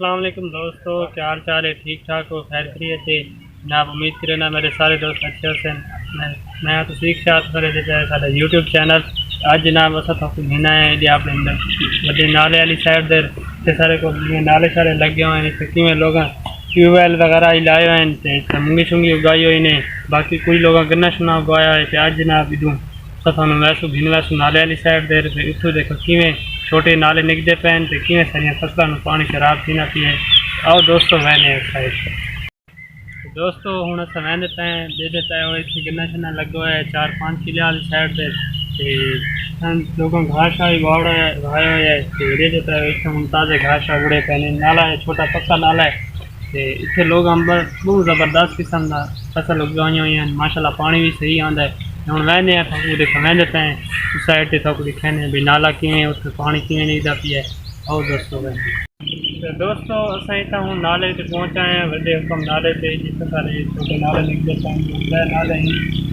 अस्सलाम वालेकुम दोस्तों, क्या हाल चाल है? ठीक ठाक हो? खैर खैरियत है जनाब। उम्मीद करें ना मेरे सारे दोस्त अच्छे से। मैं तो सीख सारे यूट्यूब चैनल अज जनाब अस घूमना है जी अपने बड़े नाले वाली साइड दे सारे को नाले सारे लगे हुए हैं। किमें लोग ट्यूबवैल वगैरह ही लाए हुए हैं, मूंगी शूंगी उगाई हुई ने, बाकी कोई लोग गन्ना शुना उगाया है। अज जनाब इधू थानू वैसू भिन वैसू नाले वाली साइड दे इतों देखो किमें छोटे नाले निकते पे तो किमें सारिया फसलों पानी शराब पीना पिए। आओ दोस्तों वहने साइड दोस्तों हूँ अस वहदे पे दे पे इतने गन्ना शन्ना लगे हुआ है 4-5 किले वाली साइड से लोगों घास शाह भी वाया हुआ है दे पे इतने हूँ ताज़े घास शाह उड़े पे नाला है, छोटा पक्का नाला है। इतने लोग अंबर बहुत ज़बरदस्त किस्म का फसल उगाई हुई हैं माशाल्लाह, पानी भी सही आता है। हम वहने देखो वहदे पे उस साइड से थोक दिखाने भी नाला किमें उस पानी किमें निकता पिया। आओ दोस्तों तो दोस्तों असा इतना हूँ नाले से पहुँचा है वे हुक्म नाले से जितने सारे छोटे नाले निकले पे नाले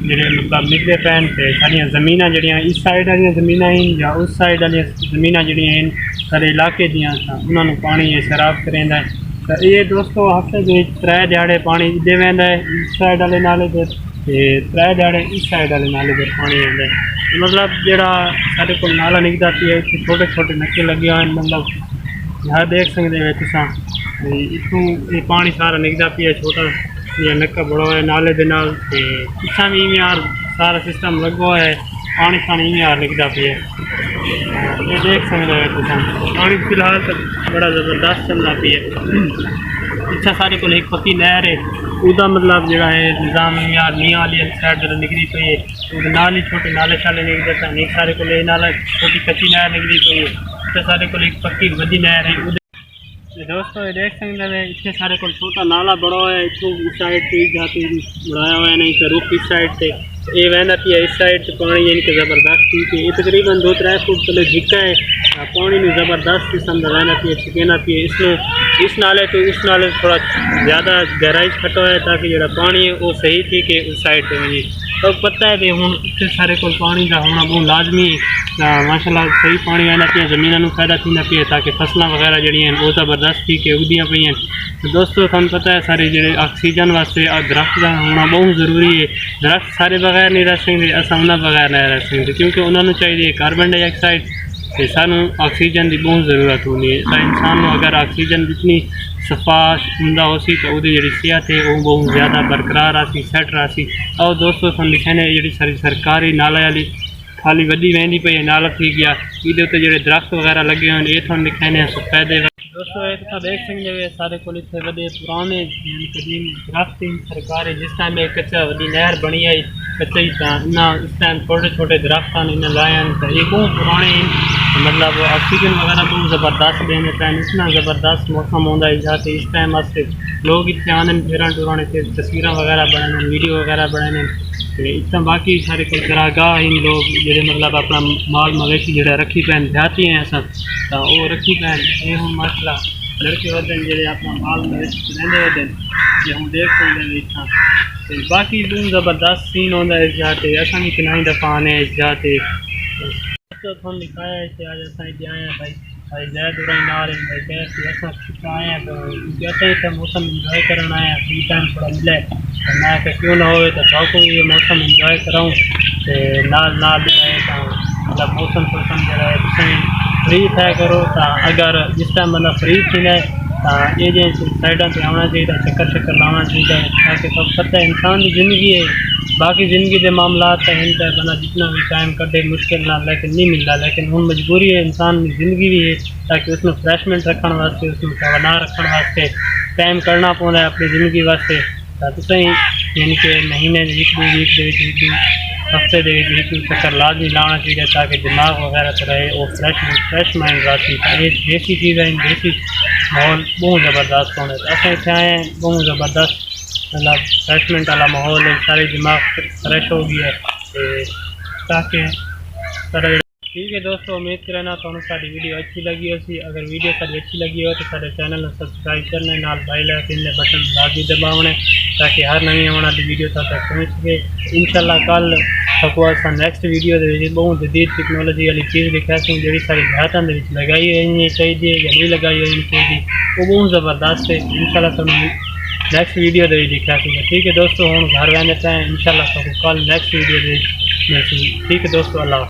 जो मतलब निकले पे सारिया जमीन जड़ियाँ इस साइड वाली जमीन या उस साइड वाली जमीन जड़ियाँ सारे इलाके दियाँ उन्होंने पानी शराब करेंदा है। तो ये दोस्तों हफ्ते के 3 दिहाड़े पानी दे वहदा है इस साइड वाले नाले पर 3 दिहाड़े इस साइड वाले नाले पर पानी आता है। मतलब जोड़ा सारे को नाला निकता पिया छोटे छोटे नक्के लगे हुए हैं। मतलब यहाँ देख सकते हो तुसा इतों ये पानी सारा निकता पिया छोटा या नक्का बड़ा है नाले के नाल पिछा भी यार सारा सिस्टम लगा हुआ है पानी शानी में यार निकता पिया। ये देख सकते हो तुसा पानी फिलहाल तो बड़ा ज़बरदस्त चलता पिया। पिछा सारे को एक पक्की नहर है उदा मतलब जोड़ा है निज़ाम यार निया वाली साइड जो निकली पई है नाल ही छोटे नाले शाले निकलते हैं। एक सारे को नाला छोटी कच्ची नहर निकली पई है सारे को एक पक्की वड्डी नहर है। दोस्तों ये देख सकते हैं इतने सारे को छोटा नाला बड़ा है इतों इस साइड से जाते बढ़ाया हुआ है नहीं तो रुख इस साइड से ये वहना पिया इस साइड से पानी यानी कि ज़बरदस्त ठीक है। ये तकरीबन 2-3 फुट पहले झिका है पानी में ज़बरदस्त किस्म का वहना पिया छिकेना पिए इसमें इस नाले तो उस नाले थोड़ा ज़्यादा गहराई खटो है ताकि जो पानी है वो सही थी कि उस साइड से वही तो पता है भी हूँ इतने सारे को पानी का होना बहुत लाजमी है। माशाल्लाह सही पानी वहना पिया जमीन में फायदा थी पिए ताकि फसल वगैरह जड़ियाँ वो ज़बरदस्त थी कि उगदियाँ पई। तो दोस्तों थानू पता है सारे जो ऑक्सीजन वास्ते दरख्त का होना बहुत ज़रूरी है। दरख्त सारे बगैर नहीं रह सकते अस उन्होंने बगैर नहीं रह सकते क्योंकि उन्होंने चाहिए कार्बन डाइऑक्साइड तो सानू ऑक्सीजन की बहुत ज़रूरत होती है। तो इंसान को अगर ऑक्सीजन जितनी सफा उमदा हो सी तो वो जी सेहत है वो बहुत ज़्यादा बरकरार आसी सैट रही। और दोस्तों तुम लिखने जी सारी सरकारी नाला वाली खाली वही वहदी पई नाला थी गया ये जो दरख्त वगैरह लगे हुए ये थोड़ा लिखने फायदे। दोस्तों ये तो देख सकते हो सारे को इतने बड़े पुराने कदीम दरख्त सरकार जिस टाइम एक कच्चा वही नहर बनी आई कच्चा ही इन्हें इस टाइम छोटे छोटे दरख्त इन्हें लाए तो ये बहुत पुराने मतलब ऑक्सीजन वगैरह बहुत ज़बरदस्त देने पे इतना ज़बरदस्त मौसम होता है जहाँ इस टाइम वास्ते लोग इतने आने फेरन टुराने से तस्वीर वगैरह बनाने वीडियो वगैरह बनाने इतना बाकी सारे को चरागाह इन लोग जो मतलब अपना माल मवेशी जो रखी पैन देहाती हैं अस तो वो रखी पैन ये हम माशा लड़के वजन जो अपना माल मवेशी रहने वजन ये हम देख सकते हैं इतना तो बाकी बहुत ज़बरदस्त सीन होता है इस जहाँ असा भी किनाई दफ़ा आने इस जहाँ तो थोड़ा लिखाया है कि आज असा आए हैं भाई जय नाल भाई असा आए हैं तो असा मौसम इंजॉय करना आए हैं फ्री टाइम थोड़ा मिले तो मैं क्यों ना हो तो ये मौसम इंजॉय कराऊँ तो नाल भी आए तो मतलब मौसम शोसम जो फ्री थे करो तो अगर जिस टाइम बंदा फ्री थी ना तो ये साइडा से आना चाहिए चक्कर शक्कर लाना चाहिए ताकि सब पता है इंसान की ज़िंदगी है बाकी ज़िंदगी के मामला तो हैं बंदा जितना भी टाइम कटे मुश्किल ना लेकिन नहीं मिलता लेकिन हम मजबूरी है इंसान की ज़िंदगी भी है ताकि उसमें फ्रैशमेंट रखने वास्ते उसमें सवना रखने वास्ते टाइम करना पौधा है अपनी ज़िंदगी वास्ते तो यानी कि महीने वीक हफ्ते के चक्कर लाजमी लाना चाहिए ताकि दिमाग वगैरह तो रहे और फ्रेश माइंड रहती है। देसी चीज़ है देसी माहौल बहुत ज़बरदस्त होने तो इतने आए हैं बहुत ज़बरदस्त मतलब फ्रेशमेंट वाला माहौल है सारे दिमाग फ्रेश हो गया है ताकि ठीक है दोस्तों उम्मीद करना तो सारी वीडियो अच्छी लगी हो सी अगर वीडियो सारी अच्छी लगी हो तो सारे चैनल को सब्सक्राइब करने नाल बेल आइकन बटन लाजमी दबाने ताकि हर नवी आने वाली वीडियो तक पहुँच सके। इंशाल्लाह कल आपको असा नैक्सट वीडियो के बहुत जदीद टैक्नोलॉजी वाली चीज़ दिखाती जी सारी देहातों के लगाई होनी चाहिए या नहीं लगाई होनी चाहिए, वो बहुत ज़बरदस्त है। इंशाल्लाह तुम नैक्सट वीडियो दिखाती। ठीक है दोस्तों, हम घर रहने पे इंशाल्लाह कल नैक्सट वीडियो ठीक है दोस्तों, अल्लाह।